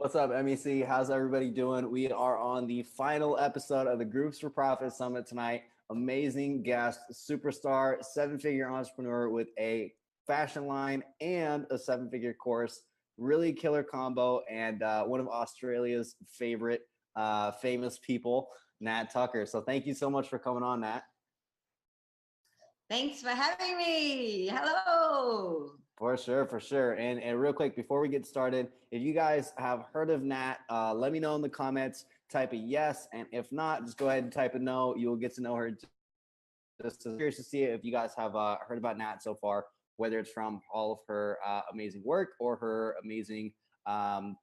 What's up, MEC? How's everybody doing? We are on the final episode of the Groups for Profit Summit tonight. Amazing guest, superstar, seven-figure entrepreneur with a fashion line and a seven-figure course. Really killer combo, and one of Australia's favorite famous people, Nat Tucker. So thank you so much for coming on, Nat. Thanks for having me. Hello. For sure. And real quick, before we get started, if you guys have heard of Nat, let me know in the comments, type a yes. And if not, just go ahead and type a no. You'll get to know her. Just curious to see if you guys have heard about Nat so far, whether it's from all of her amazing work or her amazing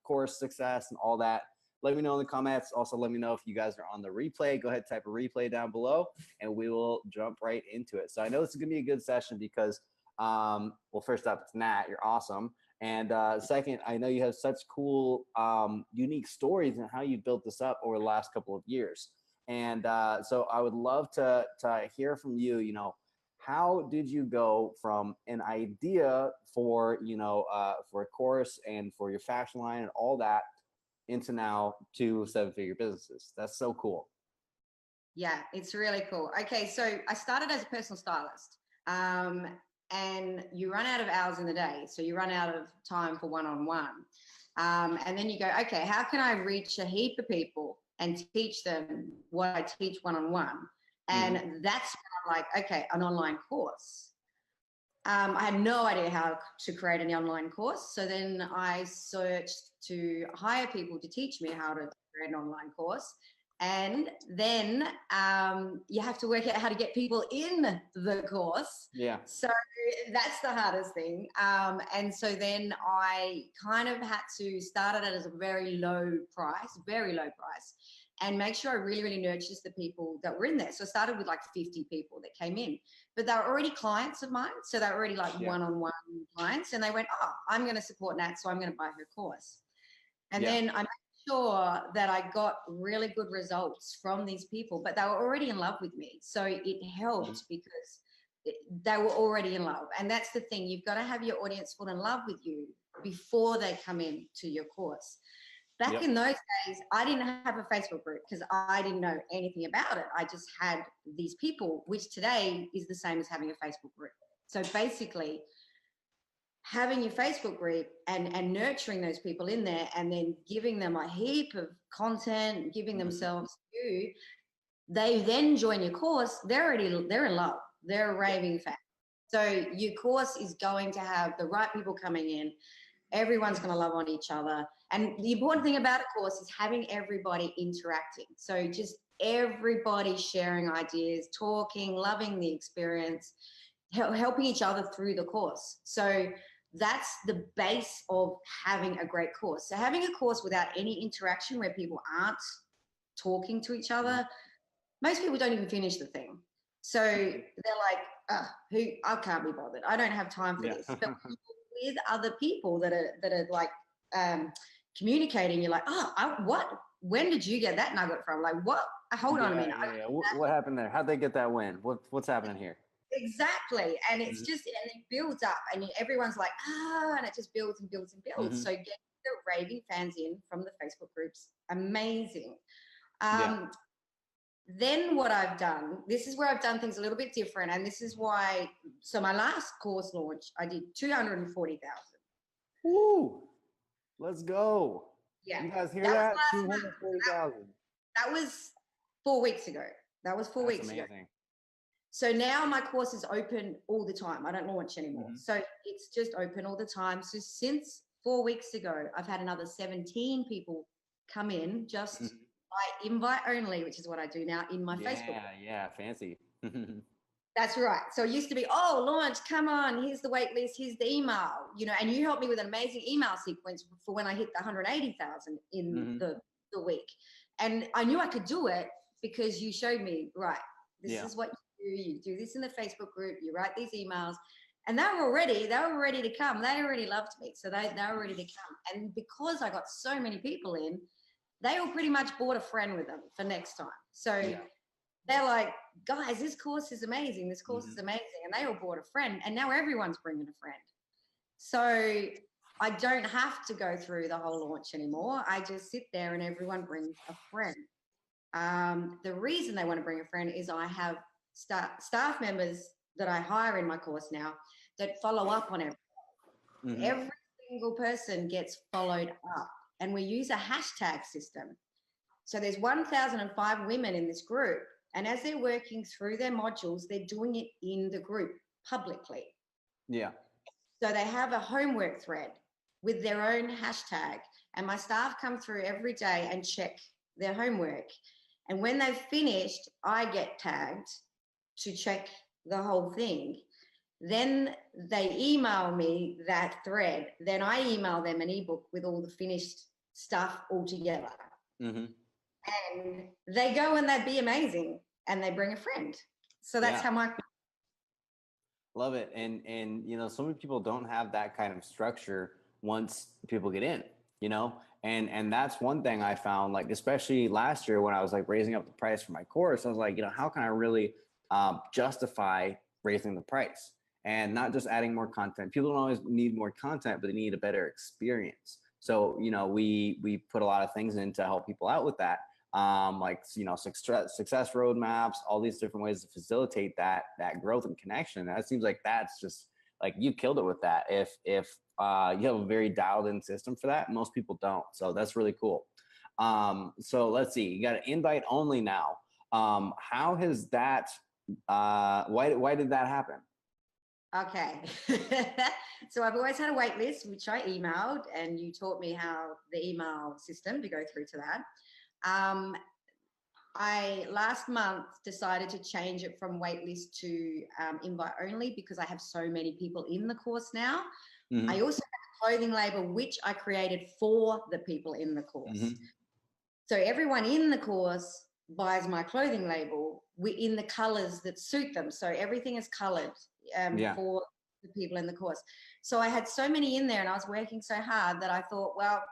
course success and all that. Let me know in the comments. Also, let me know if you guys are on the replay. Go ahead, type a replay down below, and we will jump right into it. So I know this is going to be a good session because, well, first up, it's Nat. You're awesome. And second, I know you have such cool, unique stories and how you built this up over the last couple of years. And so I would love to hear from you, how did you go from an idea for, for a course and for your fashion line and all that into now 2 seven-figure businesses? That's so cool. Yeah, it's really cool. Okay, so I started as a personal stylist, and you run out of hours in the day, so you run out of time for one-on-one, and then you go, okay, how can I reach a heap of people and teach them what I teach one-on-one? And that's when I'm like, okay, an online course. I had no idea how to create an online course. So then I searched to hire people to teach me how to create an online course. And then you have to work out how to get people in the course. Yeah. So that's the hardest thing. And so then I kind of had to start it as a very low price, and make sure I really, really nurtured the people that were in there. So I started with like 50 people that came in, but they were already clients of mine. So they were already like one-on-one clients, and they went, oh, I'm going to support Nat, so I'm going to buy her course. And then I made sure that I got really good results from these people, but they were already in love with me. So it helped because they were already in love. And that's the thing. You've got to have your audience fall in love with you before they come in to your course. Back in those days, I didn't have a Facebook group because I didn't know anything about it. I just had these people, which today is the same as having a Facebook group. So basically, having your Facebook group and nurturing those people in there, and then giving them a heap of content, giving themselves to you, they then join your course. They're in love. They're a raving fan. So your course is going to have the right people coming in. Everyone's going to love on each other. And the important thing about a course is having everybody interacting. So just everybody sharing ideas, talking, loving the experience, helping each other through the course. So that's the base of having a great course. So having a course without any interaction, where people aren't talking to each other, most people don't even finish the thing. So they're like, I can't be bothered. I don't have time for this. But with other people that are like communicating, you're like, when did you get that nugget from? Like, what? Hold on a minute. What happened there? How'd they get that win? What's happening here? Exactly. And it's just, and it builds up, and everyone's like, and it just builds and builds and builds. So getting the raving fans in from the Facebook groups, amazing. Then what I've done, this is where I've done things a little bit different. And this is why, so my last course launch, I did 240,000. Woo! Let's go. Yeah. You guys hear that? 240,000. That was 4 weeks ago. That's amazing. So now my course is open all the time. I don't launch anymore. So it's just open all the time. So since 4 weeks ago, I've had another 17 people come in just by invite only, which is what I do now in my Facebook. Yeah, fancy. That's right. So it used to be, launch, come on, here's the wait list, here's the email, and you helped me with an amazing email sequence for when I hit the 180,000 in the week. And I knew I could do it because you showed me, right, this is what you do this in the Facebook group, you write these emails, and they were ready to come. They already loved me. So they were ready to come. And because I got so many people in, they all pretty much brought a friend with them for next time. So they're like, guys, this course is amazing. This course is amazing. And they all brought a friend, and now everyone's bringing a friend. So I don't have to go through the whole launch anymore. I just sit there and everyone brings a friend. The reason they want to bring a friend is I have staff members that I hire in my course now that follow up on everything. Mm-hmm. Every single person gets followed up, and we use a hashtag system. So there's 1,005 women in this group, and as they're working through their modules, they're doing it in the group publicly. Yeah. So they have a homework thread with their own hashtag, and my staff come through every day and check their homework. And when they've finished, I get tagged to check the whole thing. Then they email me that thread. Then I email them an ebook with all the finished stuff all together. Mm-hmm. And they go and they'd be amazing, and they bring a friend. So that's how my love it. And you know, so many people don't have that kind of structure once people get in, you know, and that's one thing I found, like, especially last year when I was like raising up the price for my course. I was like, you know, how can I really justify raising the price and not just adding more content? People don't always need more content, but they need a better experience. So, you know, we put a lot of things in to help people out with that. Like, you know, success roadmaps, all these different ways to facilitate that growth and connection. That seems like that's just like you killed it with that. If you have a very dialed in system for that, most people don't. So that's really cool. So let's see, you got an invite only now. How has that, why did that happen? Okay. So I've always had a wait list, which I emailed, and you taught me how the email system to go through to that. I last month decided to change it from waitlist to invite only because I have so many people in the course now. Mm-hmm. I also have a clothing label which I created for the people in the course. Mm-hmm. So everyone in the course buys my clothing label in the colors that suit them. So everything is colored for the people in the course. So I had so many in there, and I was working so hard that I thought, well,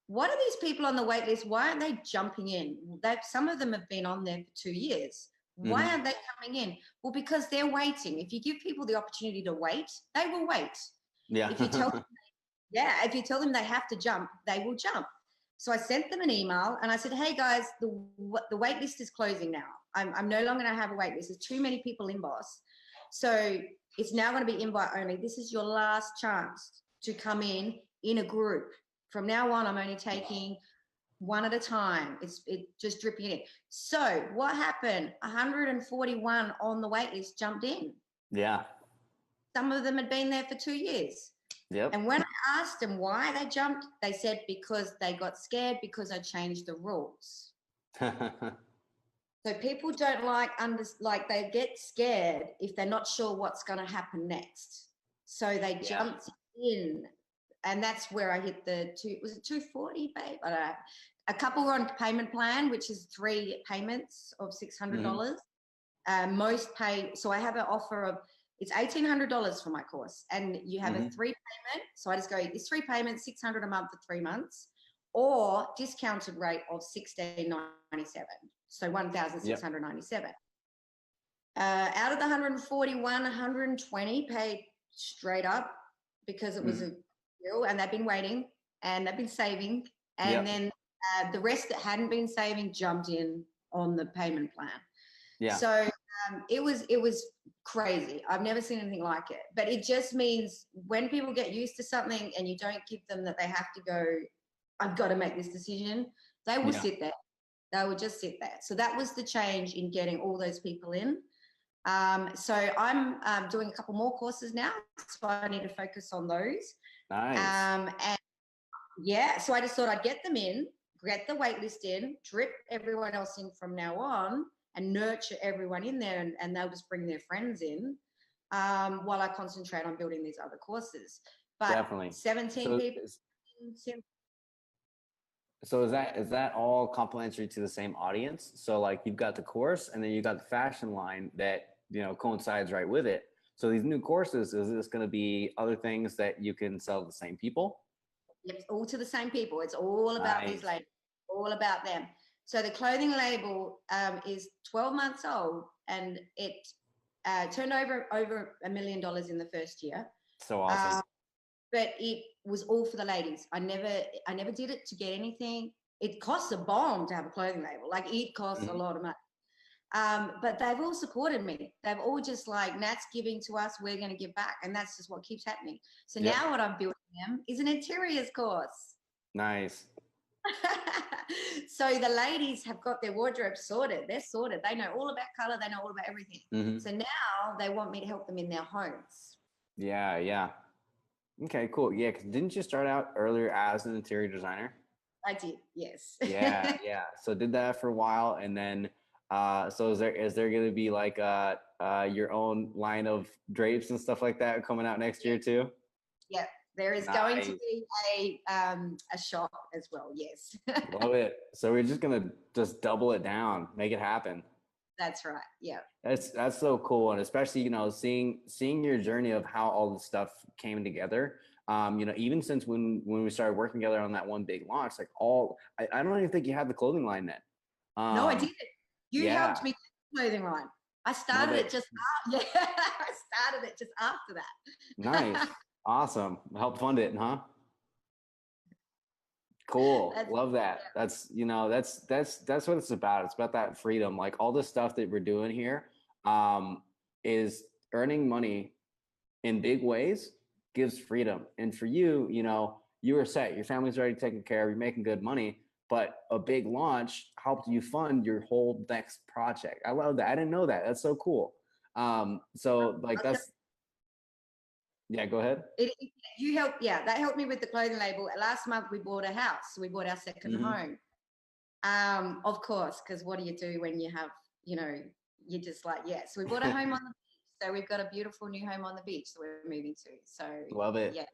what are these people on the wait list? Why aren't they jumping in? Some of them have been on there for 2 years. Why aren't they coming in? Well, because they're waiting. If you give people the opportunity to wait, they will wait. Yeah. If you tell them, if you tell them they have to jump, they will jump. So I sent them an email and I said, hey guys, the wait list is closing now. I'm no longer going to have a wait list. There's too many people in, boss. So it's now going to be invite only. This is your last chance to come in a group. From now on, I'm only taking one at a time. It's just dripping in. So what happened? 141 on the wait list jumped in. Yeah. Some of them had been there for 2 years. Yep. And when I asked them why they jumped, they said because they got scared because I changed the rules. So people don't like they get scared if they're not sure what's going to happen next. So they jumped in. And that's where I hit was it 240, babe? I don't know. A couple were on payment plan, which is 3 payments of $600. Mm-hmm. Most pay. So I have an offer of, it's $1,800 for my course. And you have a 3 payment. So I just go, it's 3 payments, $600 a month for 3 months, or discounted rate of $1,697. So $1,697. Yep. Out of the 141, 120 paid straight up because it was and they've been waiting and they've been saving, and then the rest that hadn't been saving jumped in on the payment plan. Yeah. So it was crazy. I've never seen anything like it. But it just means when people get used to something and you don't give them that they have to go, I've got to make this decision, they will sit there. They will just sit there. So that was the change in getting all those people in. So I'm doing a couple more courses now, so I need to focus on those. Nice. And so I just thought I'd get them in, get the wait list in, drip everyone else in from now on, and nurture everyone in there, and they'll just bring their friends in while I concentrate on building these other courses. But definitely 17 people. So is that all complementary to the same audience? So like you've got the course and then you got the fashion line that, you know, coincides right with it. So these new courses, is this going to be other things that you can sell to the same people? Yep, all to the same people. It's all about these labels, all about them. So the clothing label is 12 months old, and it turned over $1 million in the first year. So awesome. but it was all for the ladies. I never did it to get anything. It costs a bomb to have a clothing label. Like it costs a lot of money. But they've all supported me. They've all just like, Nat's giving to us, we're going to give back. And that's just what keeps happening. So Yep. now what I'm building them is an interiors course. Nice. So the ladies have got their wardrobe sorted. They're sorted. They know all about color. They know all about everything. So now they want me to help them in their homes. Yeah, yeah. Okay, cool. Yeah, because didn't you start out earlier as an interior designer? I did, yes. Yeah, yeah. So did that for a while, and then so is there going to be like your own line of drapes and stuff like that coming out next year too? Yeah, there is going to be a shop as well. Yes. Love it. So we're just gonna just double it down, make it happen. That's right. Yeah. That's so cool, and especially seeing your journey of how all this stuff came together. Even since when we started working together on that one big launch, like I don't even think you had the clothing line then. No, I didn't. You helped me get the clothing line. I started it just after, I started it just after that. Nice. Awesome. Help fund it, huh? Cool. Love that. Yeah. That's what it's about. It's about that freedom. Like all the stuff that we're doing here is earning money in big ways gives freedom. And for you, you were set. Your family's already taken care of. You're making good money. But a big launch helped you fund your whole next project. I love that. I didn't know that. That's so cool. Yeah, go ahead. You helped. Yeah, that helped me with the clothing label. Last month we bought a house. We bought our second home. Of course, because what do you do when you have, you're just like, yeah. So we bought a home on the beach. So we've got a beautiful new home on the beach that we're moving to. So love it. Yeah.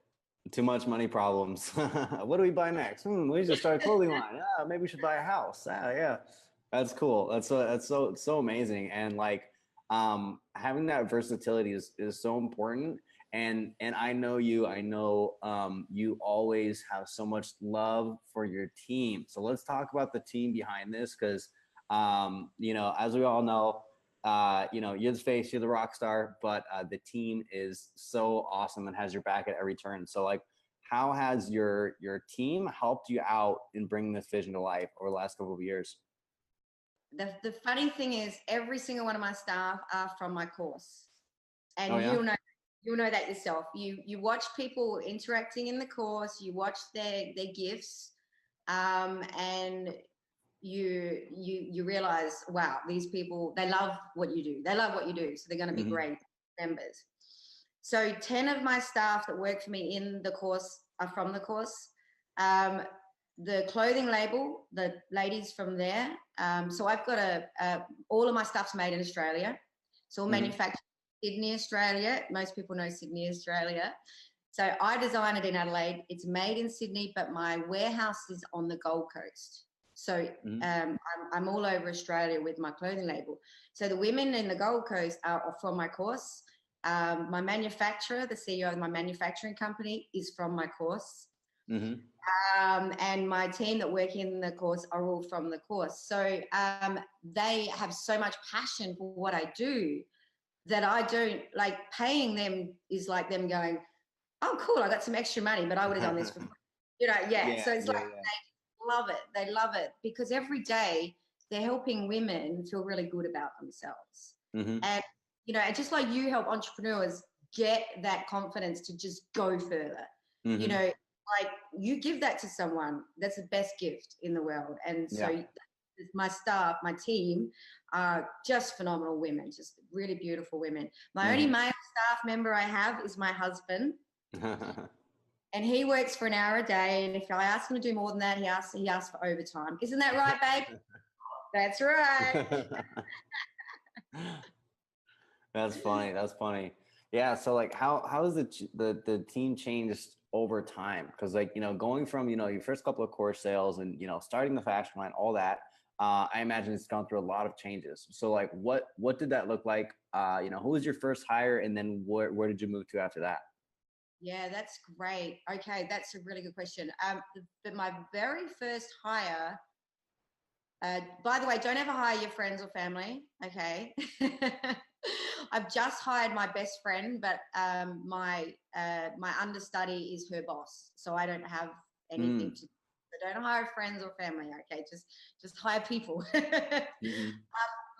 Too much money problems. What do we buy next? We just start a clothing line. Maybe we should buy a house. Yeah, that's cool. That's so amazing. And like having that versatility is so important. And I know you. I know you always have so much love for your team. So let's talk about the team behind this, because as we all know, you're the face, you're the rock star, but the team is so awesome and has your back at every turn. So like, how has your team helped you out in bringing this vision to life over the last couple of years? The funny thing is, every single one of my staff are from my course, and you'll know that yourself. You watch people interacting in the course, you watch their gifts, and you realize, wow, these people, they love what you do. They love what you do. So they're going to be great members. So 10 of my staff that work for me in the course are from the course. The clothing label, the ladies from there. So I've got all of my stuff's made in Australia. So all manufactured in Sydney, Australia. Most people know Sydney, Australia. So I design it in Adelaide. It's made in Sydney, but my warehouse is on the Gold Coast. So I'm all over Australia with my clothing label. So the women in the Gold Coast are from my course. My manufacturer, the CEO of my manufacturing company, is from my course. And my team that work in the course are all from the course. So they have so much passion for what I do that I don't, like, paying them is like them going, oh, cool, I got some extra money, but I would have done this for free. So it's they love it. They love it because every day they're helping women feel really good about themselves. And, and just like you help entrepreneurs get that confidence to just go further, like you give that to someone, that's the best gift in the world. And so my staff, my team are just phenomenal women, just really beautiful women. My only male staff member I have is my husband. And he works for an hour a day. And if I ask him to do more than that, he asks for overtime. Isn't that right, babe? That's right. That's funny. That's funny. Yeah. So like, how has the team changed over time? Because like, going from, your first couple of course sales and, starting the fashion line, all that, I imagine it's gone through a lot of changes. So like, what did that look like? Who was your first hire, and then where did you move to after that? Yeah, that's great. Okay, that's a really good question. But my very first hire, by the way, don't ever hire your friends or family, okay? I've just hired my best friend, but my understudy is her boss, so I don't have anything to. So don't hire friends or family. Okay, just hire people.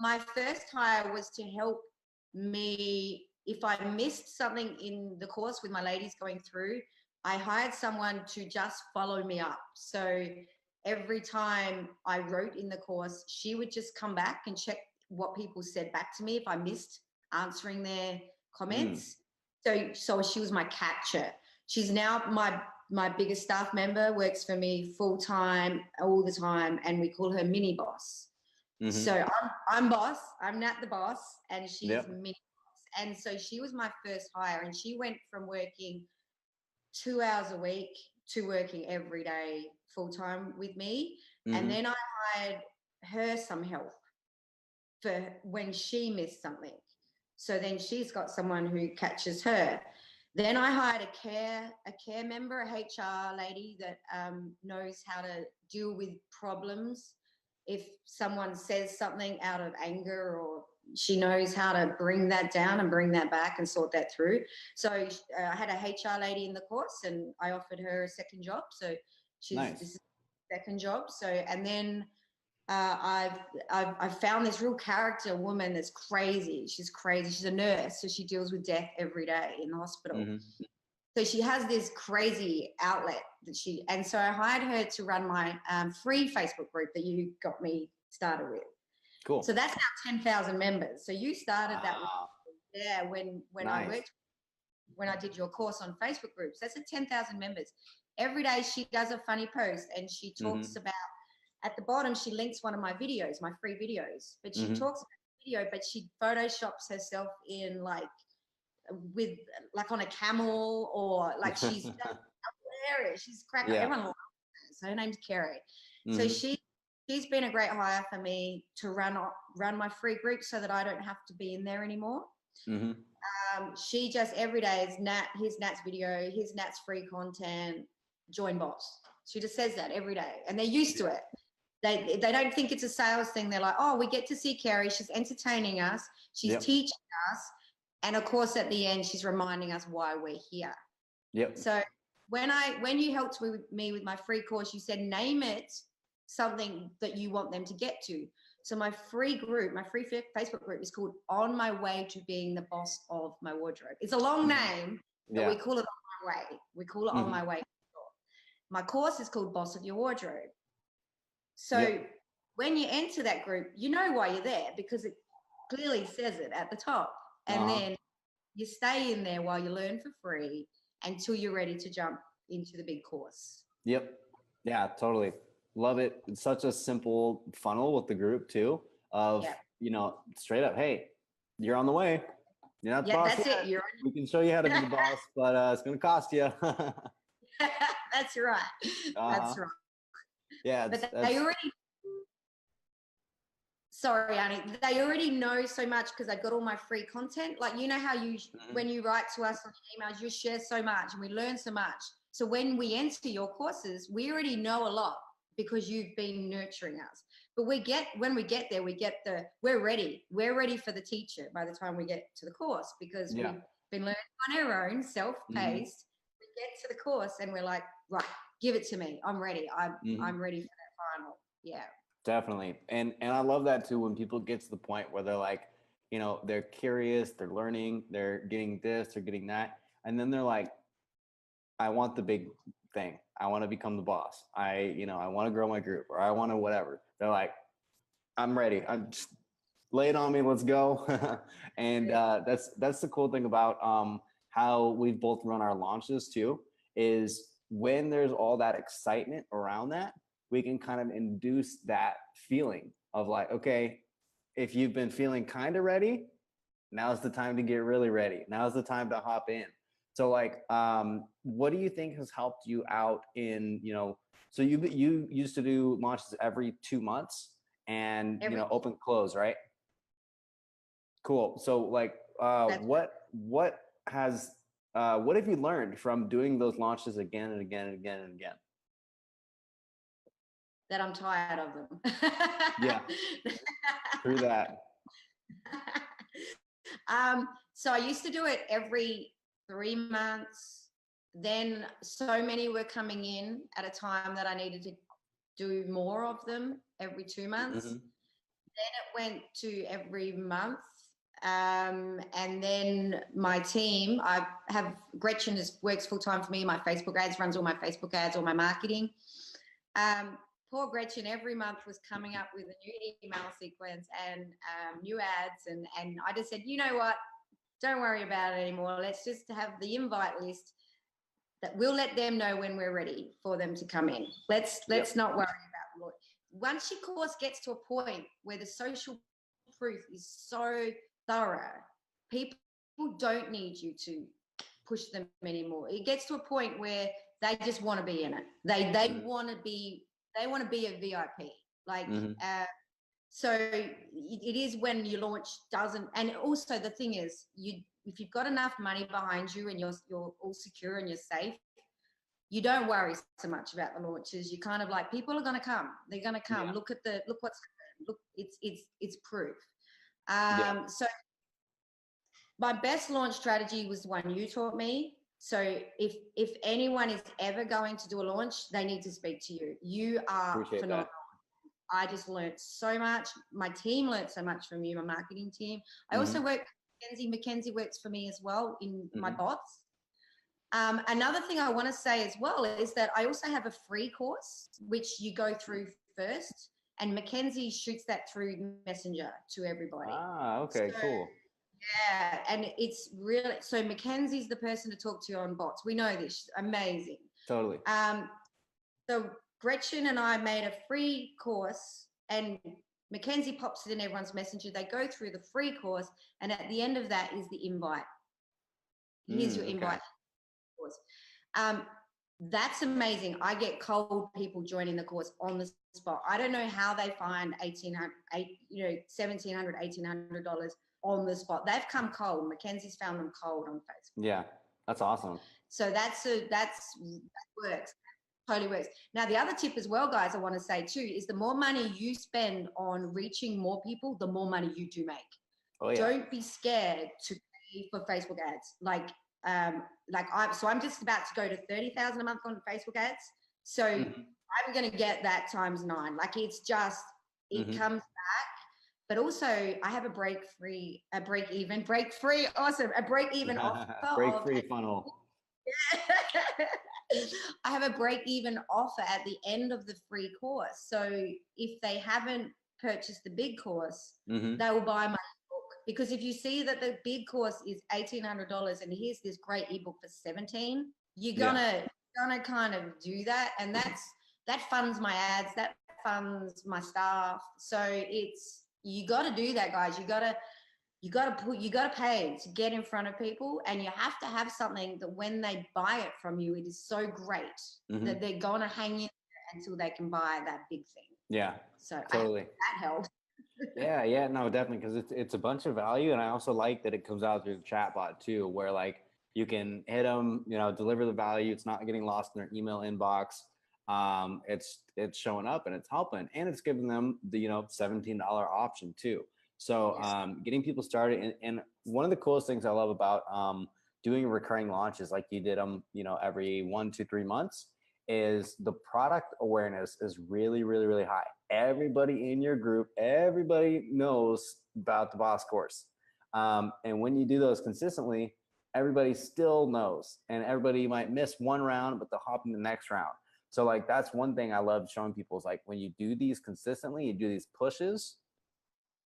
My first hire was to help me if I missed something in the course with my ladies going through. I hired someone to just follow me up. So every time I wrote in the course, she would just come back and check what people said back to me if I missed answering their comments. So she was my catcher. She's now my biggest staff member, works for me full time, all the time, and we call her mini boss. So I'm boss, I'm Nat the boss, and she's mini boss. And so she was my first hire, and she went from working 2 hours a week to working every day full time with me. And then I hired her some help for when she missed something. So then she's got someone who catches her. Then I hired a care member, a HR lady that knows how to deal with problems. If someone says something out of anger, or she knows how to bring that down and bring that back and sort that through. So I had a HR lady in the course, and I offered her a second job. So this is the second job. So, and then I've found this real character woman that's crazy. She's crazy. She's a nurse, so she deals with death every day in the hospital. So she has this crazy outlet and so I hired her to run my free Facebook group that you got me started with. Cool. So that's now 10,000 members. So you started that with, when I did your course on Facebook groups. That's 10,000 members. Every day she does a funny post, and she talks about, at the bottom, she links one of my videos, my free videos, but she talks about the video, but she photoshops herself in with on a camel, or she's hilarious. She's cracking. Everyone loves her. So her name's Kerry. So she's been a great hire for me to run my free group so that I don't have to be in there anymore. She just every day is here's Nat's video, here's Nat's free content, join boss. She just says that every day, and they're used to it. They don't think it's a sales thing. They're like, oh, we get to see Kerry. She's entertaining us. She's teaching us. And of course, at the end, she's reminding us why we're here. So when you helped me with my free course, you said, name it something that you want them to get to. So my free group, my free Facebook group is called On My Way to Being the Boss of My Wardrobe. It's a long name, but we call it On My Way. We call it On My Way. My course is called Boss of Your Wardrobe. So when you enter that group, you know why you're there, because it clearly says it at the top. And then you stay in there while you learn for free until you're ready to jump into the big course. Yeah, totally. Love it. It's such a simple funnel with the group too, of, straight up, hey, you're on the way. You're not the boss yet. It. We can show you how to be the boss, but it's going to cost you. That's right. That's right. Yeah. But they already, sorry, Arne, they already know so much because they've got all my free content. You know how when you write to us on emails, you share so much and we learn so much. So when we enter your courses, we already know a lot because you've been nurturing us. But when we get there, we're ready. We're ready for the teacher by the time we get to the course, because we've been learning on our own, self-paced. We get to the course and we're like, right, give it to me. I'm ready. I'm ready for that final. Yeah. Definitely. And I love that too, when people get to the point where they're like, they're curious, they're learning, they're getting this, they're getting that. And then they're like, I want the big thing. I want to become the boss. I want to grow my group, or I want to whatever. They're like, I'm ready. I'm just lay it on me. Let's go. And that's the cool thing about how we've both run our launches too, is when there's all that excitement around that, we can kind of induce that feeling of like, okay, if you've been feeling kind of ready, now's the time to get really ready. Now's the time to hop in. So what do you think has helped you out in, so you used to do launches every 2 months and, open close, right? Cool. So what have you learned from doing those launches again and again and again and again? That I'm tired of them. Yeah. Through that. So I used to do it every 3 months. Then so many were coming in at a time that I needed to do more of them every 2 months. Mm-hmm. Then it went to every month. And then my team, I have Gretchen works full time for me. My Facebook ads, runs all my Facebook ads, all my marketing. Poor Gretchen every month was coming up with a new email sequence and new ads. And I just said, you know what? Don't worry about it anymore. Let's just have the invite list that we'll let them know when we're ready for them to come in. Let's not worry about it. Once your course gets to a point where the social proof is so thorough, people don't need you to push them anymore. It gets to a point where they just want to be in it. They want to be a VIP. Like so it is when your launch doesn't. And also the thing is, if you've got enough money behind you and you're all secure and you're safe, you don't worry so much about the launches. You kind of like, people are going to come. They're going to come. Yeah. Look what's happened. Look, it's proof. So my best launch strategy was the one you taught me. So if anyone is ever going to do a launch, they need to speak to you. You are phenomenal. That. I just learned so much. My team learned so much from you, my marketing team. I also work with Mackenzie works for me as well in my bots. Another thing I want to say as well is that I also have a free course, which you go through first, and Mackenzie shoots that through Messenger to everybody. Ah, okay, so, cool. Yeah, and it's really, so Mackenzie's the person to talk to on bots. We know this. She's amazing. Totally. So Gretchen and I made a free course, and Mackenzie pops it in everyone's Messenger. They go through the free course, and at the end of that is the invite. Here's your invite. Course. That's amazing. I get cold people joining the course on the spot. I don't know how they find $1,700, $1,800 on the spot. They've come cold. Mackenzie's found them cold on Facebook. Yeah, that's awesome. So that works. Totally works. Now, the other tip as well, guys, I want to say too, is the more money you spend on reaching more people, the more money you do make. Oh, yeah. Don't be scared to pay for Facebook ads. I'm just about to go to 30,000 a month on Facebook ads. So I'm going to get that times 9. Like it's just, it comes back. But also I have a break free offer. Break free funnel. I have a break even offer at the end of the free course. So if they haven't purchased the big course, they will buy my ebook. Because if you see that the big course is $1,800 and here's this great ebook for $17, you're gonna kind of do that, and that funds my ads, that funds my staff. So you got to do that, guys. You got to pay to get in front of people, and you have to have something that when they buy it from you, it is so great that they're going to hang in there until they can buy that big thing. Yeah. So totally. That helps. Yeah, no, definitely. Because it's a bunch of value. And I also like that it comes out through the chatbot too, where like you can hit them, deliver the value. It's not getting lost in their email inbox. It's showing up and it's helping, and it's giving them the, $17 option too. So getting people started, and one of the coolest things I love about doing recurring launches like you did them, every 1 to 3 months, is the product awareness is really, really, really high. Everybody in your group, everybody knows about the Boss course. And when you do those consistently, everybody still knows, and everybody might miss one round, but they'll hop in the next round. So like, that's one thing I love showing people is like, when you do these consistently, you do these pushes,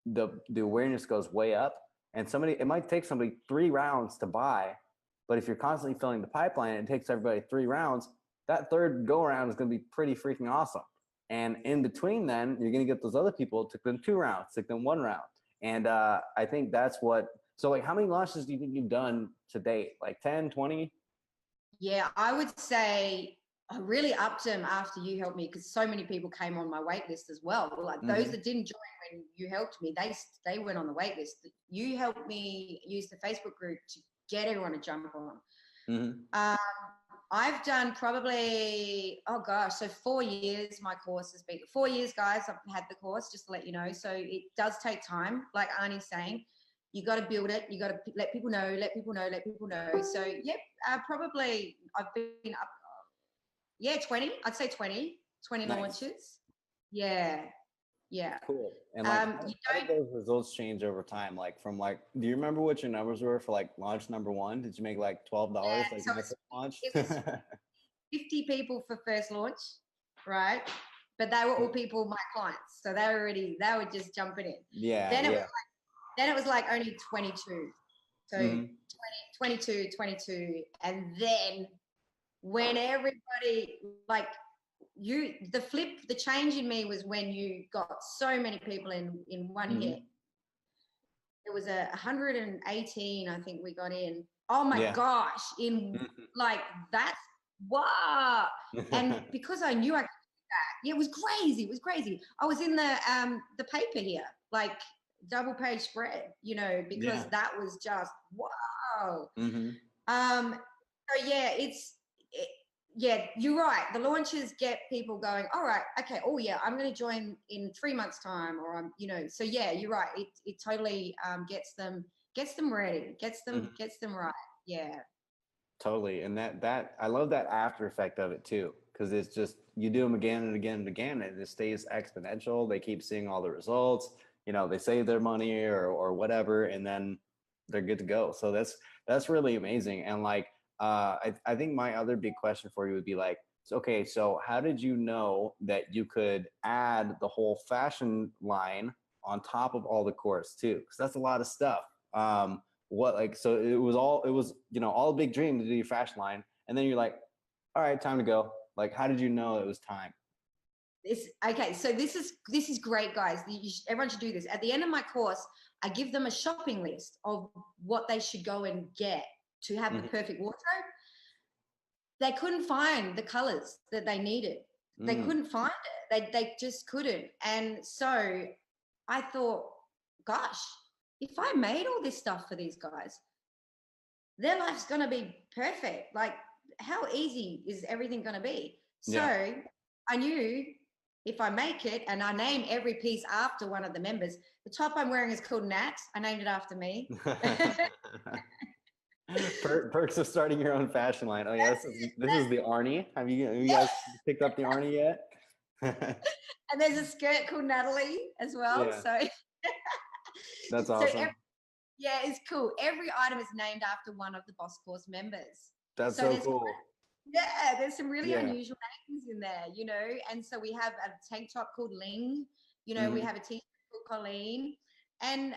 the awareness goes way up, and it might take somebody 3 rounds to buy, but if you're constantly filling the pipeline, it takes everybody 3 rounds, that third go around is going to be pretty freaking awesome. And in between then, you're going to get those other people, it took them 2 rounds, took them 1 round. And I think that's so like, how many launches do you think you've done to date? Like 10, 20? Yeah, I would say I really upped them after you helped me, because so many people came on my wait list as well. Like those that didn't join when you helped me, they went on the wait list. You helped me use the Facebook group to get everyone to jump on. I've done probably, so 4 years my course has been. 4 years, guys, I've had the course, just to let you know. So it does take time, like Arnie's saying. You got to build it. You got to let people know, let people know, let people know. So, yep, probably I've been up, 20. I'd say 20 Nice. launches. Yeah. Yeah. Cool. And like, how did those results change over time? Like from like, do you remember what your numbers were for like launch number one? Did you make like $12 like so in your first launch? It was 50 people for first launch, right? But they were all people, my clients. So they were just jumping in. Yeah. Then it was like only 22. So Mm-hmm. 22. And then when everybody, like, the change in me was when you got so many people in one Mm-hmm. hit. It was 118, I think we got in. Oh my gosh, in like that's wow. And because I knew I could do that, it was crazy. It was crazy. I was in the paper here, like double page spread, because that was just wow. Mm-hmm. So yeah, you're right. The launches get people going, all right, okay, oh yeah, I'm going to join in 3 months time, or I'm, so yeah, you're right. It totally gets them ready, gets them right. Yeah. Totally. And that I love that after effect of it too, because it's just, you do them again and again and again, and it stays exponential. They keep seeing all the results, they save their money or whatever, and then they're good to go. So that's really amazing. And like, I think my other big question for you would be like, okay, so how did you know that you could add the whole fashion line on top of all the course too? Because that's a lot of stuff. So it was all a big dream to do your fashion line, and then you're like, all right, time to go. Like, how did you know it was time? Okay, so this is great, guys. Everyone should do this. At the end of my course, I give them a shopping list of what they should go and get to have the perfect wardrobe. They couldn't find the colors that they needed. They couldn't find it. They just couldn't. And so I thought, gosh, if I made all this stuff for these guys, their life's going to be perfect. Like, how easy is everything going to be? So I knew if I make it, and I name every piece after one of the members, the top I'm wearing is called Nat. I named it after me. Perks of starting your own fashion line. Oh yeah, this is the Arne. Have you guys picked up the Arne yet? And there's a skirt called Natalie as well. Yeah. So that's awesome. It's cool. Every item is named after one of the Boss Course members. That's so cool. There's some really unusual names in there, and so we have a tank top called Ling, we have a t-shirt called Colleen, and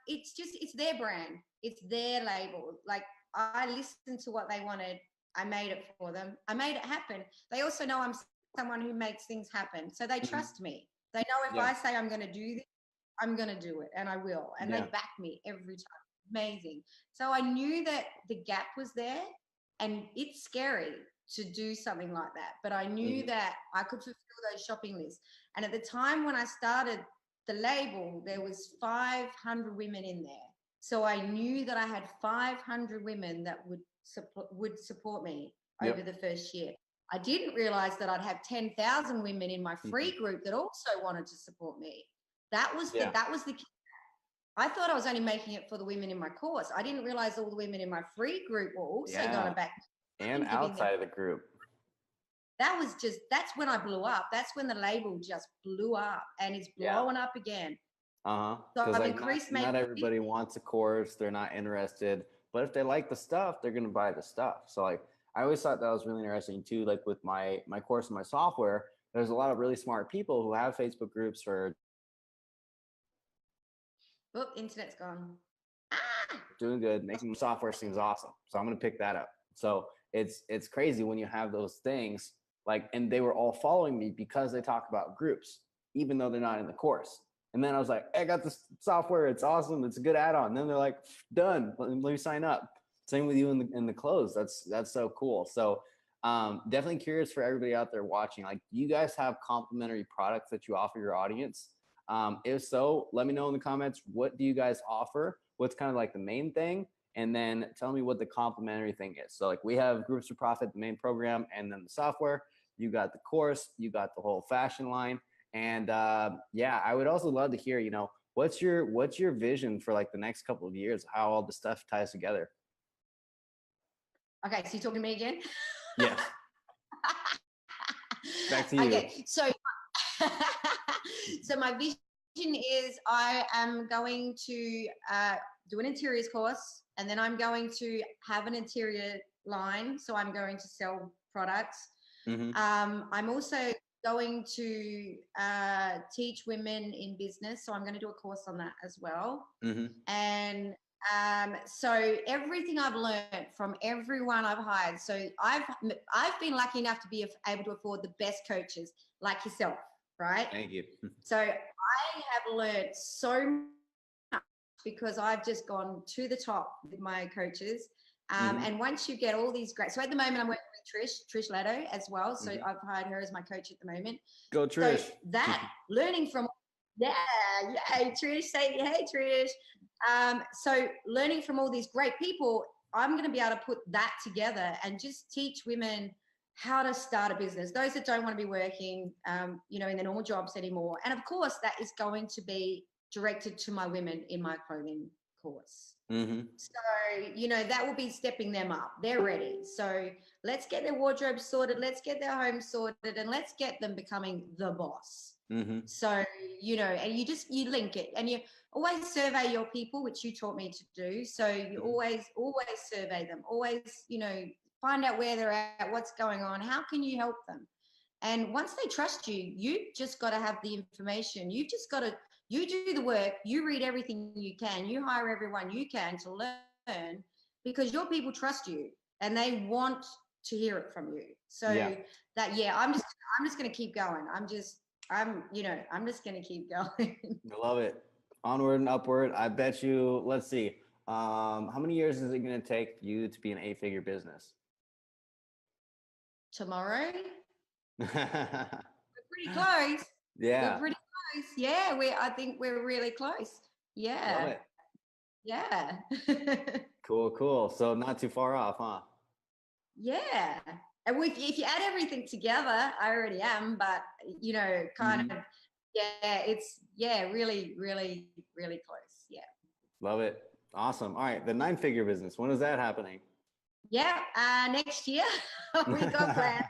it's their brand, it's their label. Like, I listened to what they wanted, I made it for them, I made it happen. They also know I'm someone who makes things happen, so they trust me. They know if I say I'm going to do this, I'm going to do it, and I will, and they back me every time. Amazing. So I knew that the gap was there. And it's scary to do something like that. But I knew that I could fulfill those shopping lists. And at the time when I started the label, there was 500 women in there. So I knew that I had 500 women that would support me over the first year. I didn't realize that I'd have 10,000 women in my free group that also wanted to support me. That was the key. I thought I was only making it for the women in my course. I didn't realize all the women in my free group were also going to back me. And outside of the group. That's when I blew up. That's when the label just blew up, and it's blowing up again. So I've increased not everybody wants a course. They're not interested. But if they like the stuff, they're going to buy the stuff. So like, I always thought that was really interesting too. Like with my course and my software, there's a lot of really smart people who have Facebook groups for internet's gone. Doing good, making software seems awesome. So I'm going to pick that up. So it's crazy when you have those things like, and they were all following me because they talk about groups, even though they're not in the course. And then I was like, hey, I got this software. It's awesome. It's a good add-on. And then they're like, done. Let me sign up. Same with you in the close. That's so cool. So definitely curious for everybody out there watching, like, do you guys have complimentary products that you offer your audience? If so, let me know in the comments. What do you guys offer? What's kind of like the main thing? And then tell me what the complimentary thing is. So like, we have Groups for Profit, the main program, and then the software. You got the course, you got the whole fashion line. And I would also love to hear, what's your vision for like the next couple of years, how all the stuff ties together? Okay, so you're talking to me again? Yes. Back to you. Okay, so so my vision is I am going to do an interiors course, and then I'm going to have an interior line. So I'm going to sell products. Mm-hmm. I'm also going to teach women in business. So I'm going to do a course on that as well. Mm-hmm. And so everything I've learned from everyone I've hired. So I've been lucky enough to be able to afford the best coaches like yourself, right? Thank you. So I have learned so much because I've just gone to the top with my coaches. And once you get all these great, so at the moment I'm working with Trish Leto as well. So I've hired her as my coach at the moment. Go Trish. So that learning from, hey Trish, say hey Trish. So learning from all these great people, I'm going to be able to put that together and just teach women how to start a business. Those that don't want to be working, in their normal jobs anymore. And of course, that is going to be directed to my women in my clothing course. Mm-hmm. So, that will be stepping them up. They're ready. So let's get their wardrobe sorted. Let's get their home sorted, and let's get them becoming the boss. Mm-hmm. So, and you link it, and you always survey your people, which you taught me to do. So you always survey them, always, find out where they're at, what's going on, how can you help them? And once they trust you, you just got to have the information. You've just got to, you do the work, you read everything you can, you hire everyone you can to learn, because your people trust you and they want to hear it from you. So I'm just going to keep going. I'm just going to keep going. I love it. Onward and upward. I bet you, let's see. How many years is it going to take you to be an 8-figure business? Tomorrow? We're pretty close. Yeah. We're pretty close. Yeah, I think we're really close. Yeah. Love it. Yeah. Cool. So not too far off, huh? Yeah. And if you add everything together, I already am, but it's really, really, really close. Yeah. Love it. Awesome. All right. The 9-figure business. When is that happening? Yeah. Next year. We got plans.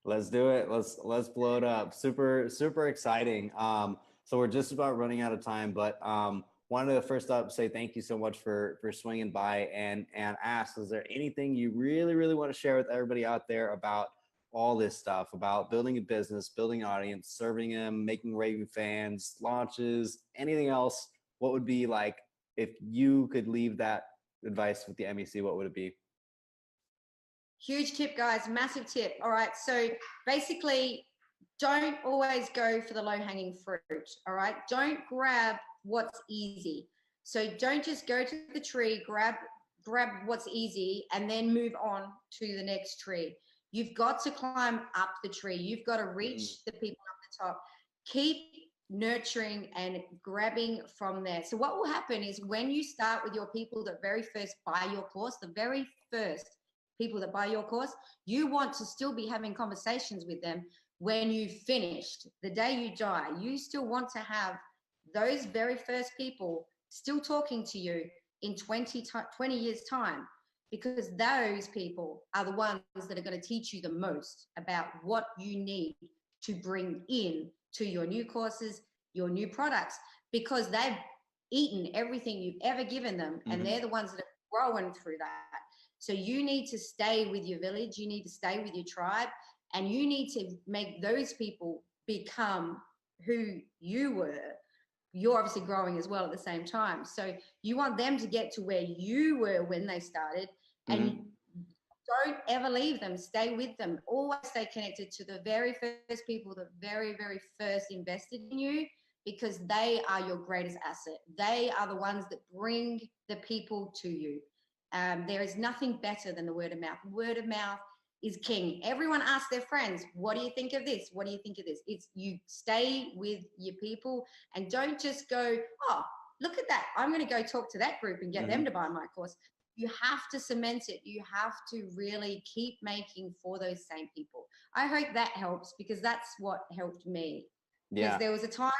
Let's do it. Let's blow it up. Super, super exciting. So we're just about running out of time, but wanted to first up say thank you so much for swinging by and ask, is there anything you really, really want to share with everybody out there about all this stuff, about building a business, building an audience, serving them, making raving fans, launches, anything else? What would be like, if you could leave that advice with the MEC, what would it be? Huge tip, guys. Massive tip. All right. So basically, don't always go for the low-hanging fruit. All right. Don't grab what's easy. So don't just go to the tree, grab what's easy, and then move on to the next tree. You've got to climb up the tree. You've got to reach the people up the top. Keep nurturing and grabbing from there. So what will happen is when you start with your people that very first buy your course, the very first people that buy your course, you want to still be having conversations with them when you've finished. The day you die, you still want to have those very first people still talking to you in 20 years time, because those people are the ones that are going to teach you the most about what you need to bring in to your new courses, your new products, because they've eaten everything you've ever given them, and they're the ones that are growing through that. So you need to stay with your village, you need to stay with your tribe, and you need to make those people become who you were. You're obviously growing as well at the same time. So you want them to get to where you were when they started, and don't ever leave them. Stay with them. Always stay connected to the very first people that very, very first invested in you, because they are your greatest asset. They are the ones that bring the people to you. There is nothing better than the word of mouth. Word of mouth is king. Everyone asks their friends, what do you think of this? What do you think of this? It's you stay with your people, and don't just go, oh, look at that. I'm going to go talk to that group and get them to buy my course. You have to cement it. You have to really keep making for those same people. I hope that helps, because that's what helped me. Because Yeah. there was a time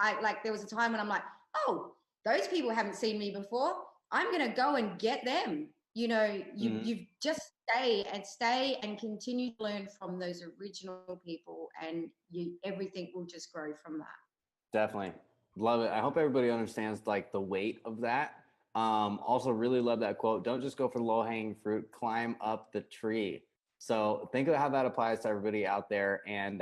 when there was a time when I'm like, oh, those people haven't seen me before. I'm going to go and get them. You know, you've just stay and continue to learn from those original people, and everything will just grow from that. Definitely. Love it. I hope everybody understands like the weight of that. Also really love that quote. Don't just go for the low hanging fruit, climb up the tree. So think of how that applies to everybody out there, and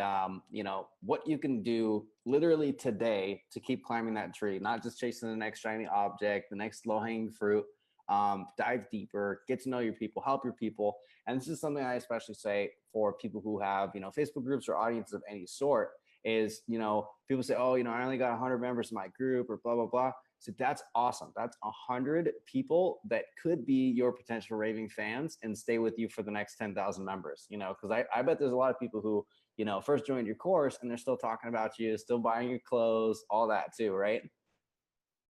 you know, what you can do literally today to keep climbing that tree, not just chasing the next shiny object, the next low hanging fruit. Dive deeper, get to know your people, help your people. And this is something I especially say for people who have, you know, Facebook groups or audiences of any sort is, you know, people say, oh, you know, I only got 100 members in my group or blah, blah, blah. So that's awesome. That's 100 people that could be your potential raving fans and stay with you for the next 10,000 members, you know, because I bet there's a lot of people who, you know, first joined your course and they're still talking about you, still buying your clothes, all that too, right?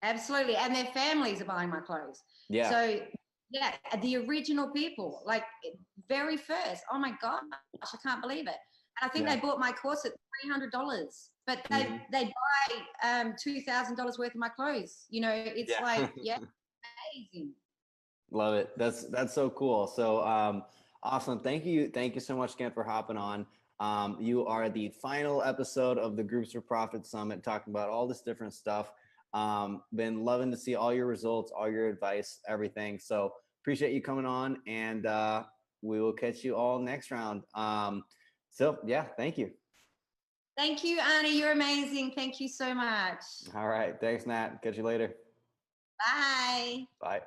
Absolutely. And their families are buying my clothes. Yeah. So, yeah, the original people, like very first. Oh my gosh, I can't believe it. And I think they bought my course at $300, but they buy $2,000 worth of my clothes. You know, it's like, yeah, amazing. Love it. That's so cool. So awesome. Thank you so much again for hopping on. You are the final episode of the Groups for Profit Summit, talking about all this different stuff. Been loving to see all your results, all your advice, everything. So appreciate you coming on, and we will catch you all next round. So yeah, thank you. Thank you, Arne. You're amazing. Thank you so much. All right. Thanks, Nat. Catch you later. Bye. Bye.